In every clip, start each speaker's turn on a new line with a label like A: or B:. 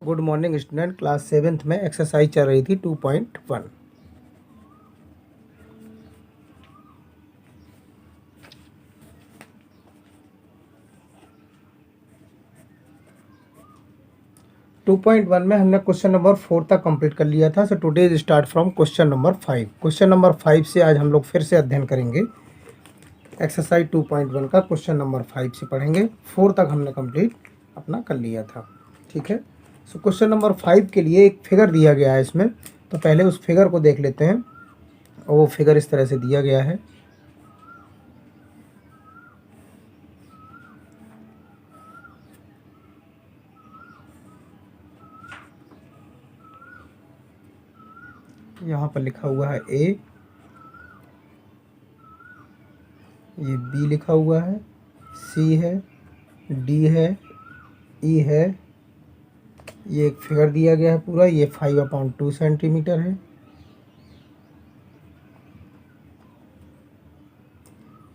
A: Good morning student. Class 7th में exercise चल रही थी 2.1। में हमने क्वेश्चन नंबर 4 तक कंप्लीट कर लिया था। So today is start from question number 5। Question number 5 से आज हम लोग फिर से अध्ययन करेंगे। एक्सरसाइज 2.1 का क्वेश्चन नंबर 5 से पढ़ेंगे। 4 तक हमने कंप्लीट अपना कर लिया था। ठीक है। सो क्वेश्चन नंबर 5 के लिए एक फिगर दिया गया है इसमें, तो पहले उस फिगर को देख लेते हैं। और वो फिगर इस तरह से दिया गया है। यहाँ पर लिखा हुआ है ए, ये बी लिखा हुआ है, सी है, डी है, ई है। ये एक फिगर दिया गया है पूरा। ये 5/2 सेंटीमीटर है।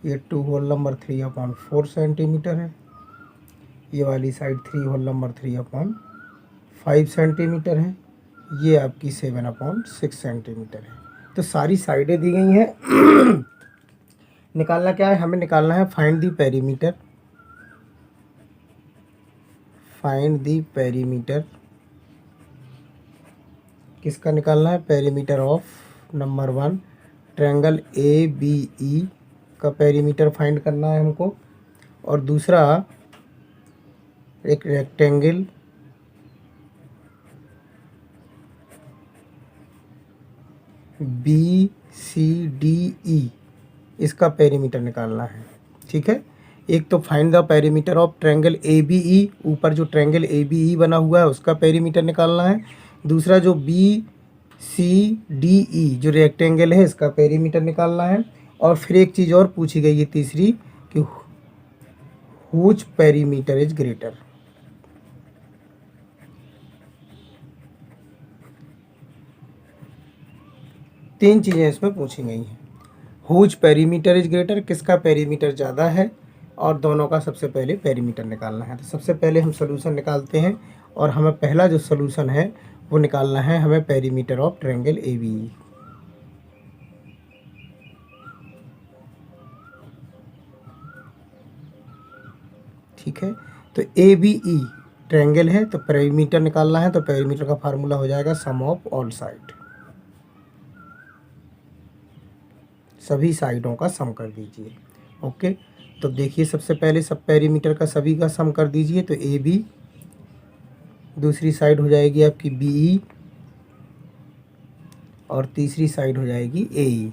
A: ये 2 होल नंबर 3/4 सेंटीमीटर है। ये वाली साइड 3 होल नंबर 3/5 सेंटीमीटर है। ये आपकी 7/6 सेंटीमीटर है। तो सारी साइडें दी गई हैं। निकालना क्या है हमें? निकालना है find the perimeter. Find the perimeter किसका निकालना है? Perimeter of number 1 triangle ABE का पेरीमीटर फाइंड करना है हमको। और दूसरा एक रेक्टेंगल BCDE, इसका पेरीमीटर निकालना है। ठीक है। एक तो find the perimeter of triangle ABE, ऊपर जो ट्रायंगल ABE बना हुआ है उसका पेरीमीटर निकालना है। दूसरा जो BCDE जो रेक्टेंगल है इसका पेरीमीटर निकालना है। और फिर एक चीज़ और पूछी गई है तीसरी कि हुच पेरीमीटर इज ग्रेटर। तीन चीज़ें इसमें पूछी गई हैं। हुच पेरीमीटर इज ग्रेटर, किसका पेरीमीटर ज़्यादा है, और दोनों का सबसे पहले पेरीमीटर निकालना है। तो सबसे पहले हम सोल्यूशन निकालते हैं। और हमें पहला जो सोल्यूशन है वो निकालना है हमें पेरीमीटर ऑफ ट्रायंगल ABE। ठीक है। तो ABE ट्रायंगल है तो पेरीमीटर निकालना है। तो पेरीमीटर का फार्मूला हो जाएगा सम ऑफ ऑल साइड। सभी साइडों का सम कर दीजिए। ओके। तो देखिए सबसे पहले सब पेरीमीटर का सभी का सम कर दीजिए। तो AB, दूसरी साइड हो जाएगी आपकी BE, और तीसरी साइड हो जाएगी AE।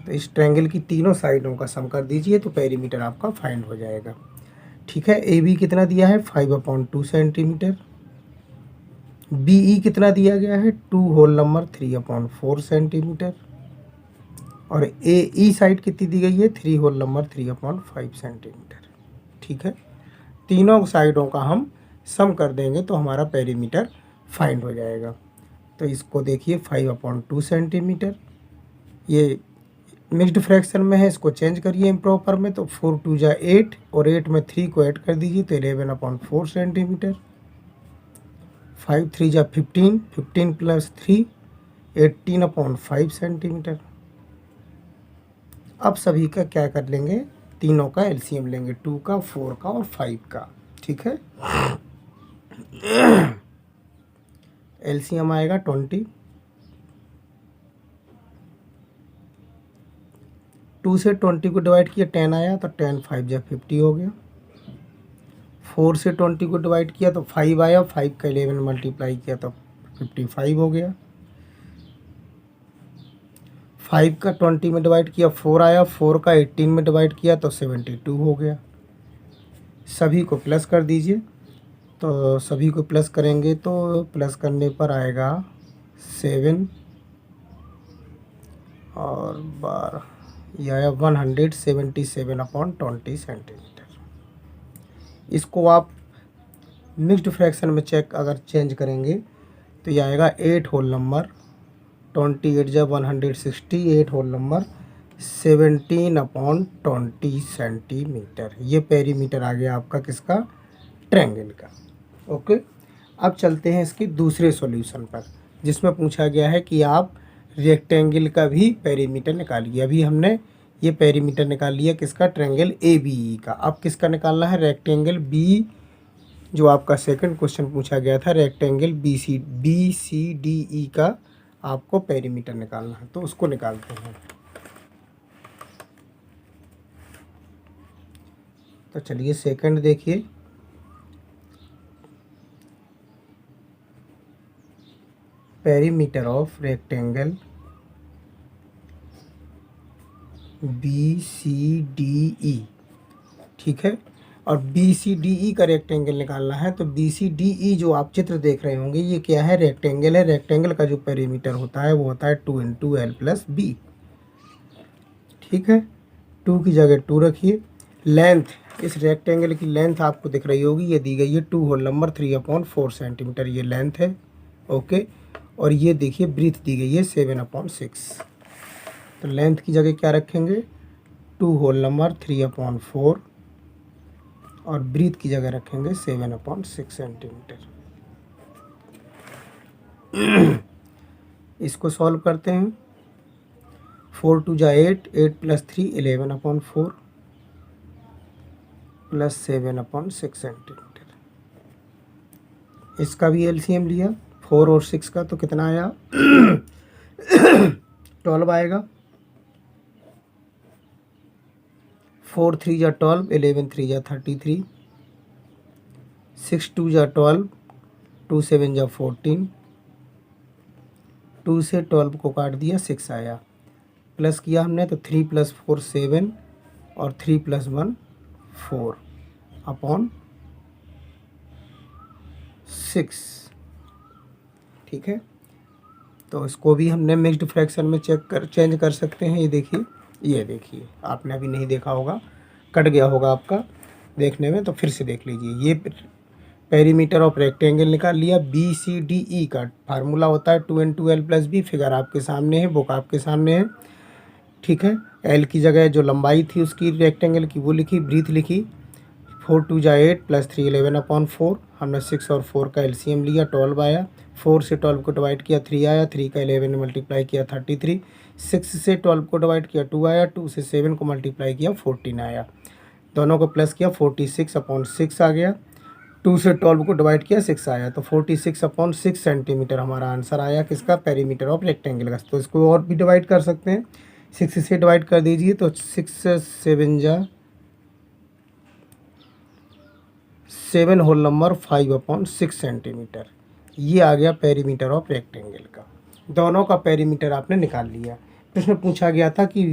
A: तो इस ट्रायंगल की तीनों साइडों का सम कर दीजिए तो पेरीमीटर आपका फाइंड हो जाएगा। ठीक है। AB कितना दिया है? 5/2 सेंटीमीटर। BE कितना दिया गया है? 2 होल नंबर 3/4 सेंटीमीटर। और AE साइड कितनी दी गई है? 3 होल नंबर 3/5 सेंटीमीटर। ठीक है। तीनों साइडों का हम सम कर देंगे तो हमारा पेरीमीटर फाइंड हो जाएगा। तो इसको देखिए 5/2 सेंटीमीटर, ये मिक्स्ड फ्रैक्शन में है, इसको चेंज करिए इम्प्रॉपर में। तो 4 2 जा 8, और 8 में 3 को ऐड कर दीजिए तो 11/4 सेंटीमीटर। 5 3 जा 15, 15 + 3 18/5 सेंटीमीटर। अब सभी का क्या कर लेंगे? तीनों का एलसीएम लेंगे, 2 का, 4 का और 5 का। ठीक है। एलसीएम आएगा 20। 2 से 20 को डिवाइड किया 10 आया तो 10 5 जा 50 हो गया। 4 से 20 को डिवाइड किया तो 5 आया, 5 का 11 मल्टीप्लाई किया तो 55 हो गया। 5 का 20 में डिवाइड किया 4 आया, 4 का 18 में डिवाइड किया तो 72 हो गया। सभी को प्लस कर दीजिए। तो सभी को प्लस करेंगे तो प्लस करने पर आएगा 7 और 12, यह आया 177/20 सेंटीमीटर। इसको आप मिक्स्ड फ्रैक्शन में चेक अगर चेंज करेंगे तो यह आएगा 8 होल नंबर 28 जा 160, 8 होल नंबर 17/20 सेंटीमीटर। ये पेरीमीटर आ गया आपका किसका? ट्रायंगल का। ओके। अब चलते हैं इसके दूसरे सॉल्यूशन पर, जिसमें पूछा गया है कि आप रेक्टेंगल का भी पेरीमीटर निकालिए। अभी हमने ये पेरीमीटर निकाल लिया किसका, ट्रायंगल ए बी ई का। अब किसका निकालना है, रेक्टेंगल बी, जो आपका सेकंड क्वेश्चन पूछा गया था, rectangle B C D E का आपको पेरीमीटर निकालना है, तो उसको निकालते हैं। तो चलिए सेकंड देखिए, perimeter of rectangle B C D E, ठीक है। और बी सी डी ई का रेक्टेंगल निकालना है, तो बी सी डी ई जो आप चित्र देख रहे होंगे ये क्या है, रेक्टेंगल है। रेक्टेंगल का जो पेरीमीटर होता है वो होता है 2 इंटू एल प्लस बी, ठीक है। 2 की जगह 2 रखिए। लेंथ, इस रेक्टेंगल की लेंथ आपको दिख रही होगी, ये दी गई है 2 होल नंबर 3/4 सेंटीमीटर, ये लेंथ है, ओके। और ये देखिए ब्रीथ दी गई है 7/6, तो लेंथ की जगह क्या रखेंगे, 2 होल नंबर 3/4 और ब्रीथ की जगह रखेंगे 7/6 सेंटीमीटर। इसको सॉल्व करते हैं। 4 2 जा 8, 8 प्लस 3 11/4 प्लस 7/6 सेंटीमीटर। इसका भी एलसीएम लिया 4 और 6 का, तो कितना आया 12 आएगा। 4 3 जा 12, 11 3 जा 33, 6 2 जा 12, 2 7 जा 14, 2 से 12 को काट दिया 6 आया। प्लस किया हमने तो 3 + 4 7 और 3 + 1 4 अपॉन 6, ठीक है। तो इसको भी हमने मिक्स्ड फ्रैक्शन में चेंज कर सकते हैं। ये देखिए आपने अभी नहीं देखा होगा, कट गया होगा आपका देखने में, तो फिर से देख लीजिए। ये पेरीमीटर ऑफ रेक्टेंगल निकाल लिया। बी सी डी ई का फार्मूला होता है 2 into L plus B. Figure आपके सामने है, बुक आपके सामने है, ठीक है। एल की जगह जो लंबाई थी उसकी रेक्टेंगल की वो लिखी, ब्रीथ लिखी। 4 2 जा 8 प्लस 3 11/4। हमने 6 और 4 का एलसीएम लिया, 12 आया। 4 से 12 को डिवाइड किया 3 आया, 3 का 11 मल्टीप्लाई किया 33। 6 से 12 को डिवाइड किया 2 आया, 2 से 7 को मल्टीप्लाई किया 14 आया। दोनों को प्लस किया 46/6 आ गया। 2 से 12 को डिवाइड किया 6 आया, तो 46/6 सेंटीमीटर हमारा आंसर आया किसका, पेरीमीटर ऑफ रेक्टेंगल का। तो इसको और भी डिवाइड कर सकते हैं, 6 से डिवाइड कर दीजिए, तो 6 7 जा 7 होल नंबर 5/6 सेंटीमीटर। ये आ गया पेरीमीटर ऑफ रेक्टेंगल का। दोनों का पेरीमीटर आपने निकाल लिया। प्रश्न पूछा गया था कि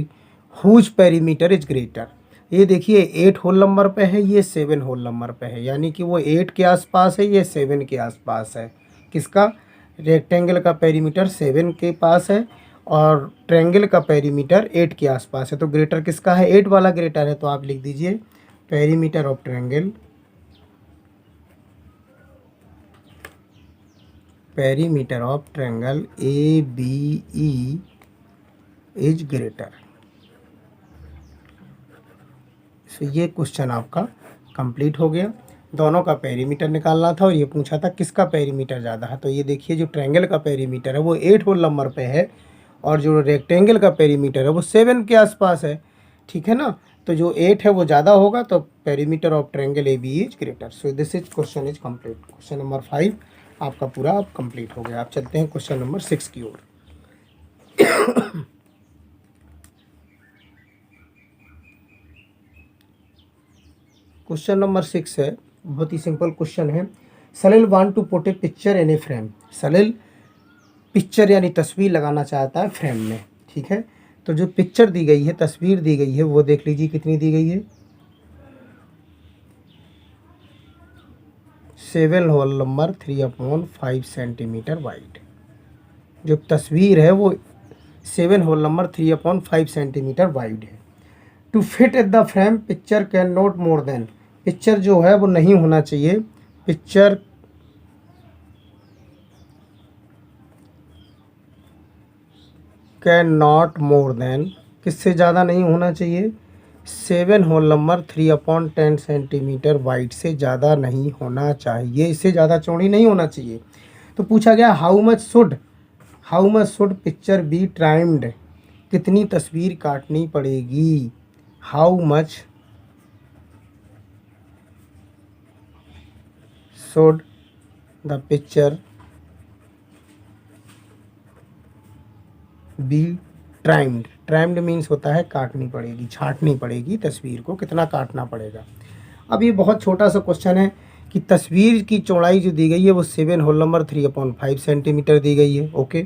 A: हुज पेरीमीटर इज ग्रेटर। ये देखिए 8 होल नंबर पे है, ये 7 होल नंबर पे है, यानी कि वो 8 के आसपास है, ये 7 के आसपास है। किसका, रेक्टेंगल का पेरीमीटर 7 के पास है और ट्रायंगल का पेरीमीटर 8 के आसपास है, तो ग्रेटर किसका है, 8 वाला ग्रेटर है। तो आप लिख दीजिए perimeter of triangle, perimeter of triangle A B E is greater. तो ये क्वेश्चन आपका कंप्लीट हो गया। दोनों का पेरीमीटर निकालना था और ये पूछा था किसका पेरीमीटर ज़्यादा है। तो ये देखिए जो ट्रायंगल का पेरीमीटर है वो 8 होल नंबर पे है और जो रेक्टेंगल का पेरीमीटर है वो 7 के आसपास है, ठीक है ना। तो जो 8 है वो ज़्यादा होगा, तो perimeter of triangle A B is greater. So this is question is complete. Question number 5 आपका पूरा अब कंप्लीट हो गया। आप चलते हैं क्वेश्चन नंबर 6 की ओर। क्वेश्चन नंबर 6 है, बहुत ही सिंपल क्वेश्चन है। Salil want to put a picture in a frame. Salil picture यानी तस्वीर लगाना चाहता है फ्रेम में, ठीक है। तो जो पिक्चर दी गई है, तस्वीर दी गई है, वो देख लीजिए कितनी दी गई है, 7 होल नंबर 3/5 सेंटीमीटर वाइड। जो तस्वीर है वो 7 होल नंबर 3/5 सेंटीमीटर वाइड है। To fit at the frame picture can not more than, picture जो है वो नहीं होना चाहिए, picture can not more than, किससे ज़्यादा नहीं होना चाहिए, 7 होल नंबर 3/10 सेंटीमीटर वाइड से ज़्यादा नहीं होना चाहिए, इससे ज़्यादा चौड़ी नहीं होना चाहिए। तो पूछा गया how much should picture be trimmed, कितनी तस्वीर काटनी पड़ेगी। How much should the picture be trimmed, trimmed means होता है काटनी पड़ेगी, छांटनी पड़ेगी तस्वीर को, कितना काटना पड़ेगा। अब ये बहुत छोटा सा क्वेश्चन है कि तस्वीर की चौड़ाई जो दी गई है वो 7 होल नंबर 3/5 सेंटीमीटर दी गई है। Okay,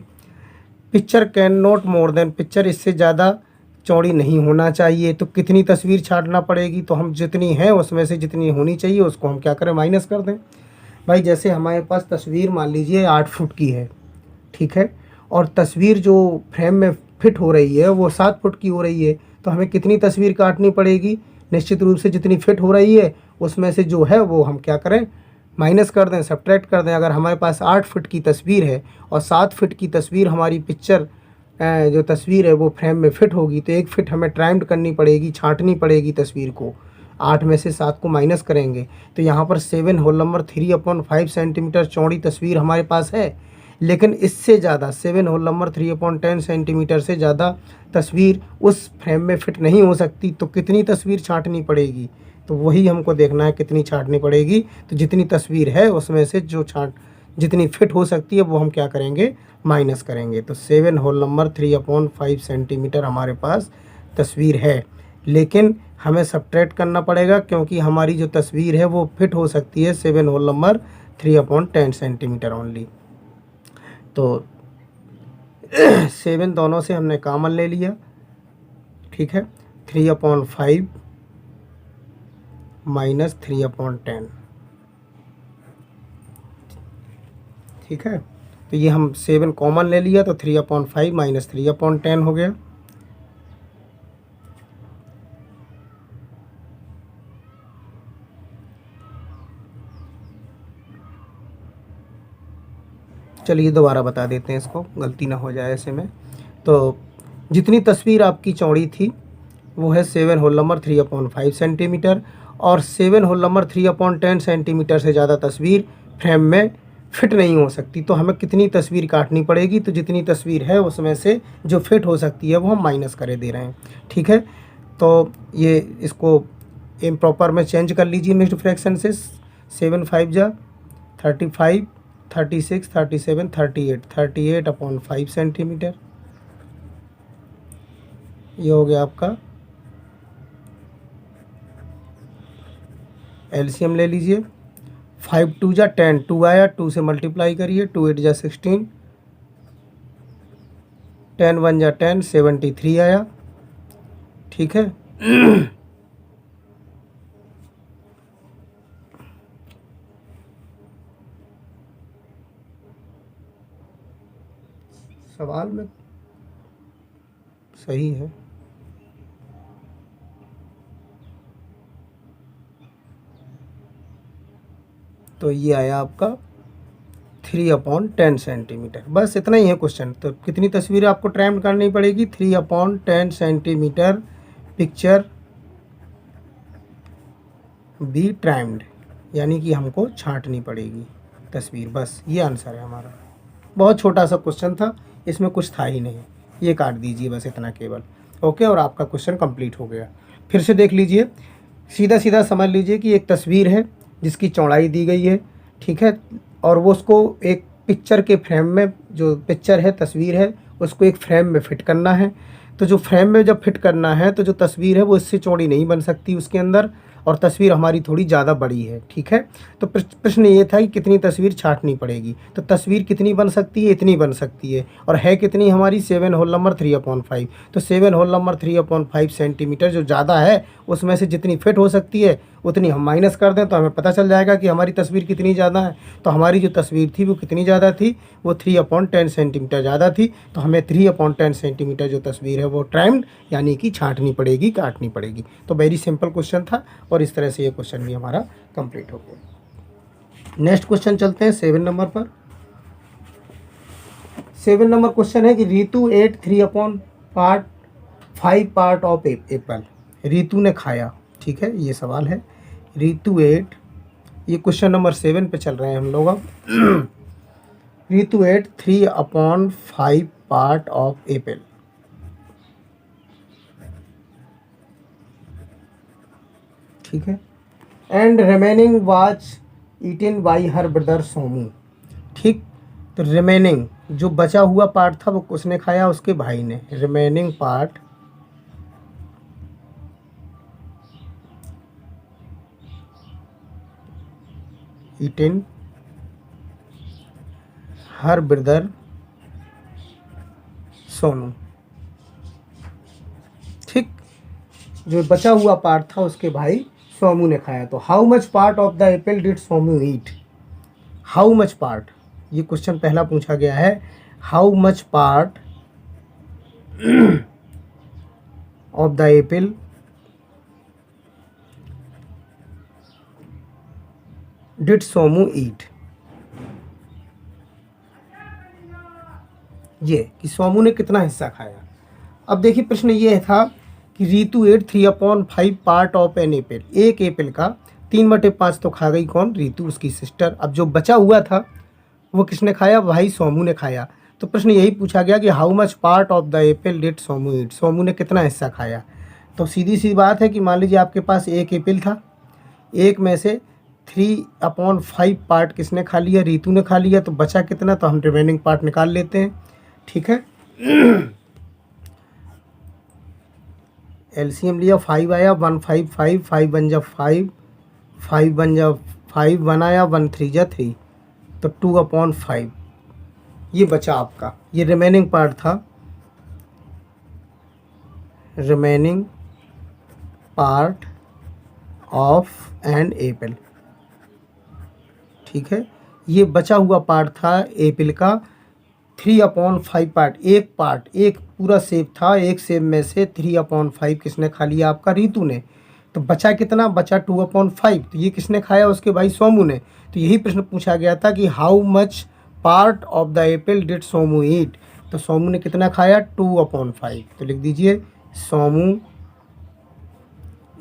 A: picture can not more than, picture इससे ज़्यादा चौड़ी नहीं होना चाहिए, तो कितनी तस्वीर छांटना पड़ेगी। तो हम जितनी है उसमें से जितनी होनी चाहिए उसको हम क्या करें, माइनस कर दें। भाई जैसे हमारे पास तस्वीर मान लीजिए 8 फुट की है, ठीक है, और तस्वीर जो फ्रेम में फिट हो रही है वो 7 फुट की हो रही है, तो हमें कितनी तस्वीर काटनी पड़ेगी। निश्चित रूप से जितनी फिट हो रही है उसमें से जो है वो हम क्या करें, माइनस कर दें, सब्ट्रैक्ट कर दें। अगर हमारे पास 8 फुट की तस्वीर है और 7 फुट की तस्वीर हमारी पिक्चर जो तस्वीर है वो फ्रेम में फिट होगी, तो 1 फिट हमें ट्राइम्ड करनी पड़ेगी, छांटनी पड़ेगी तस्वीर को। 8 में से 7 को माइनस करेंगे तो यहाँ पर 7 होल नंबर 3/5 सेंटीमीटर चौड़ी तस्वीर हमारे पास है, लेकिन इससे ज़्यादा 7 होल नंबर 3/10 सेंटीमीटर से ज़्यादा तस्वीर उस फ्रेम में फिट नहीं हो सकती। तो कितनी तस्वीर छांटनी पड़ेगी, तो वही हमको देखना है कितनी छांटनी पड़ेगी। तो जितनी तस्वीर है उसमें से जो जितनी फिट हो सकती है वो हम क्या करेंगे, माइनस करेंगे। तो 7 होल नंबर 3/5 सेंटीमीटर हमारे पास तस्वीर है, लेकिन हमें सब्ट्रैक्ट करना पड़ेगा क्योंकि हमारी जो तस्वीर है वो फिट हो सकती है 7 होल नंबर 3/10 सेंटीमीटर ओनली। तो 7 दोनों से हमने कॉमन ले लिया, ठीक है, 3/5 माइनस 3/10, ठीक है। तो ये हम 7 कॉमन ले लिया तो 3/5 माइनस 3/10 हो गया। चलिए दोबारा बता देते हैं इसको, गलती ना हो जाए ऐसे में। तो जितनी तस्वीर आपकी चौड़ी थी वो है 7 होल नंबर 3/5 सेंटीमीटर, और 7 होल नंबर 3/10 सेंटीमीटर से ज़्यादा तस्वीर फ्रेम में फिट नहीं हो सकती। तो हमें कितनी तस्वीर काटनी पड़ेगी, तो जितनी तस्वीर है उसमें से जो फिट हो सकती है वो हम माइनस करे दे रहे हैं, ठीक है। तो ये इसको इम्प्रॉपर में चेंज कर लीजिए मिक्स्ड फ्रैक्शन से। 7 5 जा 35, 36, 37, 38, 38/5 सेंटीमीटर, ये हो गया आपका। एलसीएम ले लीजिए, 5 2 जा 10, 2 आया, 2 से मल्टीप्लाई करिए, 2 8 जा 16, 10 1 जा 10, 73 आया, ठीक है। सवाल में सही है। तो ये आया आपका 3/10 सेंटीमीटर। बस इतना ही है क्वेश्चन। तो कितनी तस्वीरें आपको ट्राइम्ड करनी पड़ेगी, 3/10 सेंटीमीटर पिक्चर बी ट्राइम्ड, यानी कि हमको छांटनी पड़ेगी तस्वीर। बस ये आंसर है हमारा। बहुत छोटा सा क्वेश्चन था, इसमें कुछ था ही नहीं, ये काट दीजिए बस इतना केवल। ओके, और आपका क्वेश्चन कंप्लीट हो गया। फिर से देख लीजिए, सीधा सीधा समझ लीजिए कि एक तस्वीर है जिसकी चौड़ाई दी गई है, ठीक है, और वो उसको एक पिक्चर के फ्रेम में, जो पिक्चर है तस्वीर है उसको एक फ्रेम में फिट करना है। तो जो फ्रेम में जब फिट करना है तो जो तस्वीर है वो इससे चौड़ी नहीं बन सकती उसके अंदर, और तस्वीर हमारी थोड़ी ज़्यादा बड़ी है, ठीक है। तो प्रश्न ये था कि कितनी तस्वीर छांटनी पड़ेगी। तो तस्वीर कितनी बन सकती है, इतनी बन सकती है, और है कितनी हमारी 7 होल नंबर 3/5। तो 7 होल नंबर 3/5 सेंटीमीटर जो ज़्यादा है उसमें से जितनी फिट हो सकती है उतनी हम माइनस कर दें तो हमें पता चल जाएगा कि हमारी तस्वीर कितनी ज़्यादा है। तो हमारी जो तस्वीर थी वो कितनी ज़्यादा थी, वो 3/10 सेंटीमीटर ज़्यादा थी। तो हमें 3/10 सेंटीमीटर जो तस्वीर है वो ट्राइम्ड यानी कि छांटनी पड़ेगी, काटनी पड़ेगी। तो वेरी सिंपल क्वेश्चन था, और इस तरह से ये क्वेश्चन भी हमारा कंप्लीट हो गया। नेक्स्ट क्वेश्चन चलते हैं 7 नंबर पर। 7 नंबर क्वेश्चन है कि Ritu ate 3/5 part of apple. Ritu ने खाया, ठीक है, ये सवाल है। रितु एट, ये क्वेश्चन नंबर 7 पे चल रहे हैं हम लोग अब। Ritu ate 3/5 part of apple. ठीक है। And remaining was eaten by her brother Somu. ठीक, तो रिमेनिंग जो बचा हुआ पार्ट था वो उसने खाया, उसके भाई ने। Remaining part eaten her brother Sonu. ठीक, जो बचा हुआ पार्ट था उसके भाई सोमू ने खाया। तो how much part of the apple did Somu eat. How much part, ये क्वेश्चन पहला पूछा गया है। How much part of the apple did Somu eat. ये कि सोमू ने कितना हिस्सा खाया। अब देखिए प्रश्न ये था कि Ritu ate 3/5 part of an apple. एक एप्पल का 3/5 तो खा गई कौन, रितु, उसकी सिस्टर। अब जो बचा हुआ था वो किसने खाया, भाई सोमू ने खाया। तो प्रश्न यही पूछा गया कि how much part of the apple did Somu eat, Somu ने कितना हिस्सा खाया। तो सीधी सी बात है कि मान लीजिए आपके पास एक एप्पल था, एक में से 3/5 पार्ट किसने खा लिया, रितु ने खा लिया। तो बचा कितना, तो हम रिमेनिंग पार्ट निकाल लेते हैं। ठीक है। एलसीएम लिया, 5 आया, 1 5 5 5 बन जा 5, 5 बन जा 5, 1 आया, 1 3 जा 3, तो 2/5 ये बचा आपका। ये रिमेनिंग पार्ट था, remaining part of an apple. ठीक है, ये बचा हुआ पार्ट था एप्पल का 3/5 पार्ट, एक पूरा सेब था, एक सेब में से 3/5 किसने खा लिया, आपका रितु ने। तो बचा कितना, बचा 2/5। तो ये किसने खाया, उसके भाई सोमू ने। तो यही प्रश्न पूछा गया था कि how much part of the apple did Somu eat. तो सोमू ने कितना खाया, 2/5। तो लिख दीजिए Somu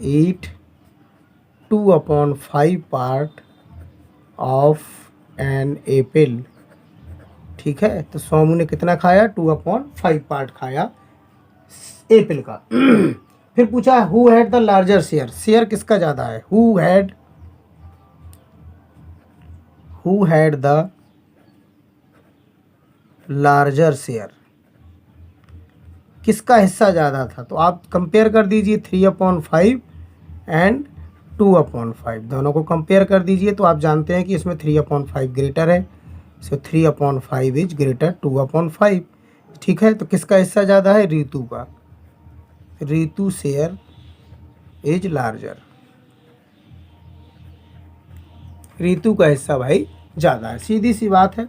A: eat 2/5 part of an apple. ठीक है, तो सोमू ने कितना खाया, 2/5 पार्ट खाया एप्पल का। फिर पूछा who had the larger share, share किसका ज़्यादा है। Who had the larger share, किसका हिस्सा ज़्यादा था। तो आप कंपेयर कर दीजिए 3/5 एंड 2/5, दोनों को कंपेयर कर दीजिए। तो आप जानते हैं कि इसमें 3/5 ग्रेटर है, सो 3/5 इज ग्रेटर 2/5। ठीक है, तो किसका हिस्सा ज़्यादा है, रितु का। Ritu share is larger, Ritu का हिस्सा भाई ज़्यादा है। सीधी सी बात है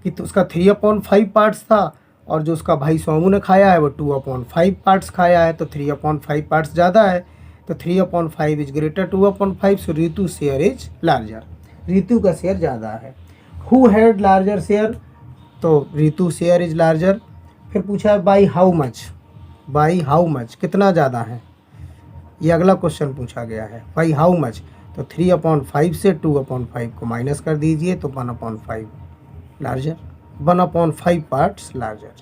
A: कि तो उसका 3/5 पार्ट्स था, और जो उसका भाई सोमू ने खाया है वो 2/5 पार्ट्स खाया है। तो 3/5 पार्ट्स ज़्यादा है, तो 3/5 is greater 2/5। So Ritu share is larger, Ritu का शेयर ज़्यादा है। हु हैड लार्जर शेयर, तो रितु शेयर इज लार्जर। फिर पूछा है बाई हाउ मच, कितना ज़्यादा है, ये अगला क्वेश्चन पूछा गया है। बाई हाउ मच, तो 3/5 से 2/5 को माइनस कर दीजिए, तो 1/5 लार्जर, 1/5 पार्ट्स लार्जर,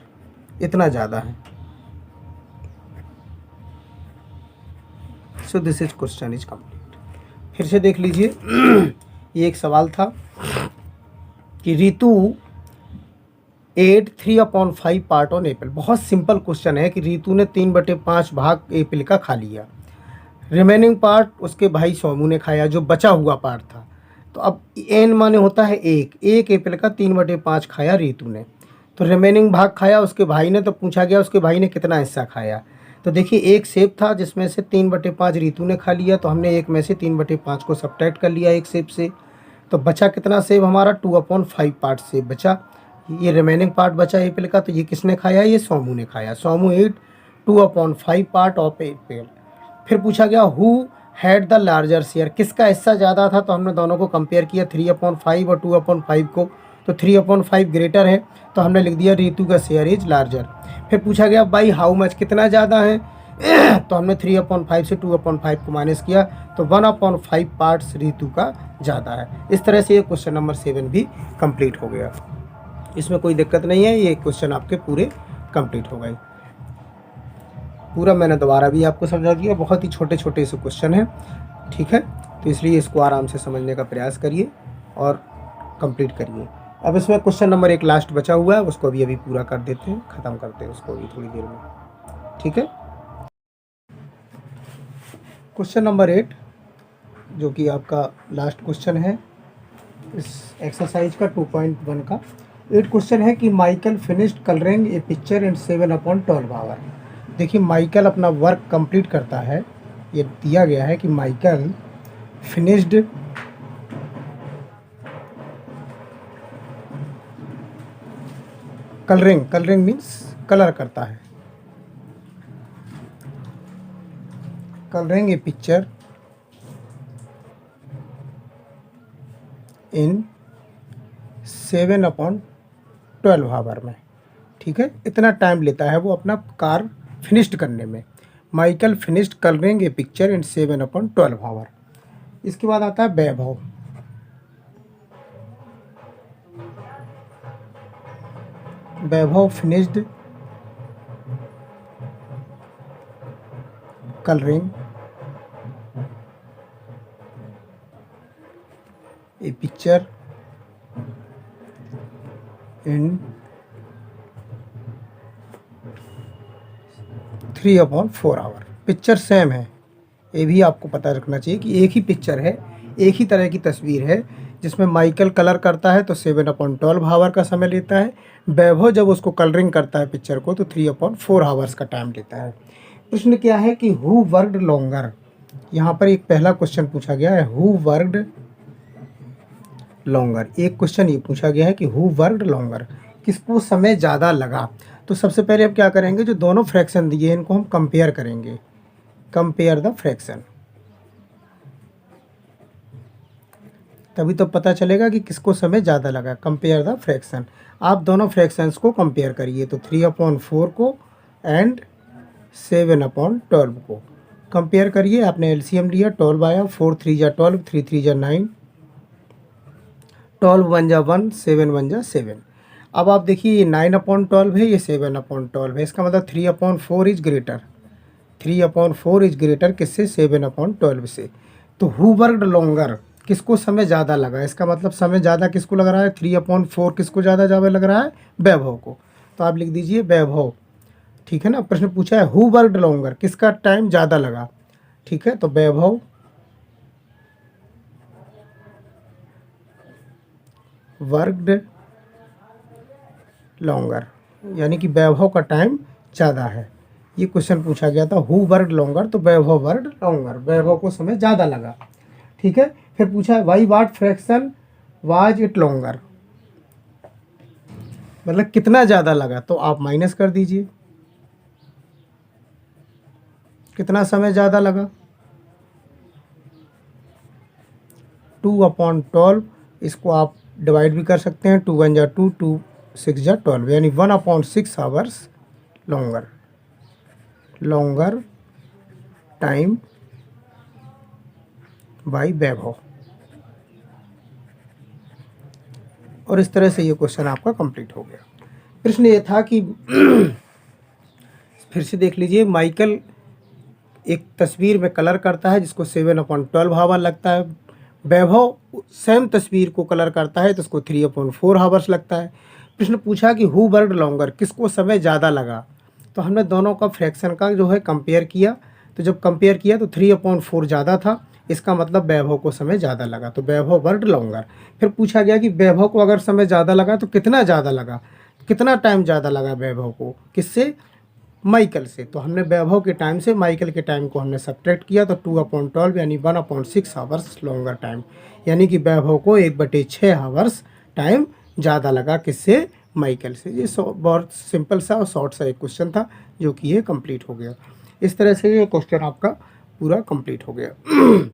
A: इतना ज़्यादा है। So this is question is complete. फिर से देख लीजिए। ये एक सवाल था कि Ritu ate 3/5 part on apple. बहुत सिंपल क्वेश्चन है कि रितु ने 3/5 भाग एप्पल का खा लिया, रिमेनिंग पार्ट उसके भाई सोमू ने खाया, जो बचा हुआ पार्ट था। तो अब एन माने होता है एक एप्पल का 3/5 खाया रितु ने, तो रिमेनिंग भाग खाया उसके भाई ने। तो पूछा गया उसके भाई ने कितना हिस्सा खाया। तो देखिए एक सेब था जिसमें से 3/5 रितु ने खा लिया, तो हमने एक में से 3/5 को सब्ट्रैक्ट कर लिया एक सेब से। तो बचा कितना सेब हमारा, 2/5 पार्ट सेब बचा। ये रिमेनिंग पार्ट बचा एप्पल का, तो ये किसने खाया, ये सोमू ने खाया। Somu eat 2/5 part of Apple. फिर पूछा गया who had the larger share, किसका हिस्सा ज़्यादा था। तो हमने दोनों को कंपेयर किया 3/5 और 2/5 को, तो 3/5 ग्रेटर है, तो हमने लिख दिया रितु का शेयर इज लार्जर। फिर पूछा गया बाई हाउ मच, कितना ज़्यादा है, तो हमने 3/5 से 2/5 को माइनस किया, तो 1/5 पार्ट्स रितु का ज़्यादा है। इस तरह से ये क्वेश्चन नंबर 7 भी कंप्लीट हो गया। इसमें कोई दिक्कत नहीं है, ये क्वेश्चन आपके पूरे कंप्लीट हो गए। पूरा मैंने दोबारा भी आपको समझा दिया, बहुत ही छोटे छोटे से क्वेश्चन हैं, ठीक है। तो इसलिए इसको आराम से समझने का प्रयास करिए और कंप्लीट करिए। अब इसमें क्वेश्चन नंबर 1 लास्ट बचा हुआ है, उसको अभी पूरा कर देते हैं, ख़त्म करते हैं उसको अभी थोड़ी देर में, ठीक है। क्वेश्चन नंबर 8 जो कि आपका लास्ट क्वेश्चन है इस एक्सरसाइज का 2.1 का। 8 क्वेश्चन है कि Michael finished colouring a picture in 7/12 hour. देखिए माइकल अपना वर्क कंप्लीट करता है, ये दिया गया है कि Michael finished colouring means colour करता है, colouring a picture in 7/12 hour में, ठीक है। इतना टाइम लेता है वो अपना कार फिनिश्ड करने में। Michael finished colouring a picture in 7/12 hour. इसके बाद आता है Vaibhav. Vaibhav finished colouring a picture in 3/4 hour. Picture same है, ये भी आपको पता रखना चाहिए कि एक ही पिक्चर है, एक ही तरह की तस्वीर है, जिसमें माइकल कलर करता है तो 7/12 आवर का समय लेता है। वैभव जब उसको कलरिंग करता है पिक्चर को तो 3/4 आवर्स का टाइम लेता है। प्रश्न क्या है कि हु वर्कड लॉन्गर। यहाँ पर एक पहला क्वेश्चन पूछा गया है, हु वर्कड लॉन्गर। एक क्वेश्चन ये पूछा गया है कि हु वर्कड लॉन्गर, किसको समय ज़्यादा लगा। तो सबसे पहले अब क्या करेंगे, जो दोनों फ्रैक्शन दिए हैं इनको हम कंपेयर करेंगे। कंपेयर द फ्रैक्शन, तभी तो पता चलेगा कि किसको समय ज़्यादा लगा। कंपेयर द फ्रैक्शन, आप दोनों फ्रैक्शंस को कंपेयर करिए, तो 3/4 को एंड 7/12 को कंपेयर करिए। आपने एलसीएम लिया, 12 आया, 4 3 जा 12, 3 3 जा 9, 12 1 जा 1, 7 1 जा 7। अब आप देखिए ये 9/12 है, ये 7/12 है, इसका मतलब 3/4 इज ग्रेटर, 3/4 इज ग्रेटर किससे, 7/12 से। तो हु वर्कड लॉन्गर, किसको समय ज़्यादा लगा, इसका मतलब समय ज़्यादा किसको लग रहा है, 3/4 किसको ज़्यादा लग रहा है, वैभव को। तो आप लिख दीजिए वैभव, ठीक है ना। प्रश्न पूछा है हु वर्कड लॉन्गर, किसका टाइम ज़्यादा लगा, ठीक है। तो वैभव वर्कड लॉन्गर, यानी कि वैभव का टाइम ज़्यादा है। ये क्वेश्चन पूछा गया था हु वर्कड लॉन्गर, तो वैभव वर्कड लॉन्गर, वैभव को समय ज़्यादा लगा, ठीक है। फिर पूछा है why what fraction was it longer, मतलब कितना ज़्यादा लगा, तो आप माइनस कर दीजिए, कितना समय ज़्यादा लगा, 2/12। इसको आप डिवाइड भी कर सकते हैं, 2 1 जा 2, 2 6 जा 12, यानी 1/6 आवर्स लॉन्गर टाइम बाई वैभव। और इस तरह से ये क्वेश्चन आपका कंप्लीट हो गया। प्रश्न ये था कि फिर से देख लीजिए, माइकल एक तस्वीर में कलर करता है जिसको 7/12 आवर लगता है, वैभव सेम तस्वीर को कलर करता है तो उसको 3/4 आवर्स लगता है। प्रश्न पूछा कि हु वर्कड लॉन्गर, किसको समय ज़्यादा लगा। तो हमने दोनों का फ्रैक्शन का जो है कंपेयर किया, तो जब कंपेयर किया तो 3/4 ज़्यादा था, इसका मतलब वैभव को समय ज़्यादा लगा, तो वैभव वर्कड लॉन्गर। फिर पूछा गया कि वैभव को अगर समय ज़्यादा लगा तो कितना ज़्यादा लगा, कितना टाइम ज़्यादा लगा वैभव को, किससे, माइकल से। तो हमने वैभव के टाइम से माइकल के टाइम को हमने सब्ट्रैक्ट किया, तो 2/12 यानी 1/6 आवर्स लॉन्गर टाइम, यानी कि वैभव को 1/6 आवर्स टाइम ज़्यादा लगा, किससे, माइकल से। ये बहुत सिंपल सा और शॉर्ट सा एक क्वेश्चन था जो कि ये कंप्लीट हो गया। इस तरह से ये क्वेश्चन आपका पूरा कंप्लीट हो गया।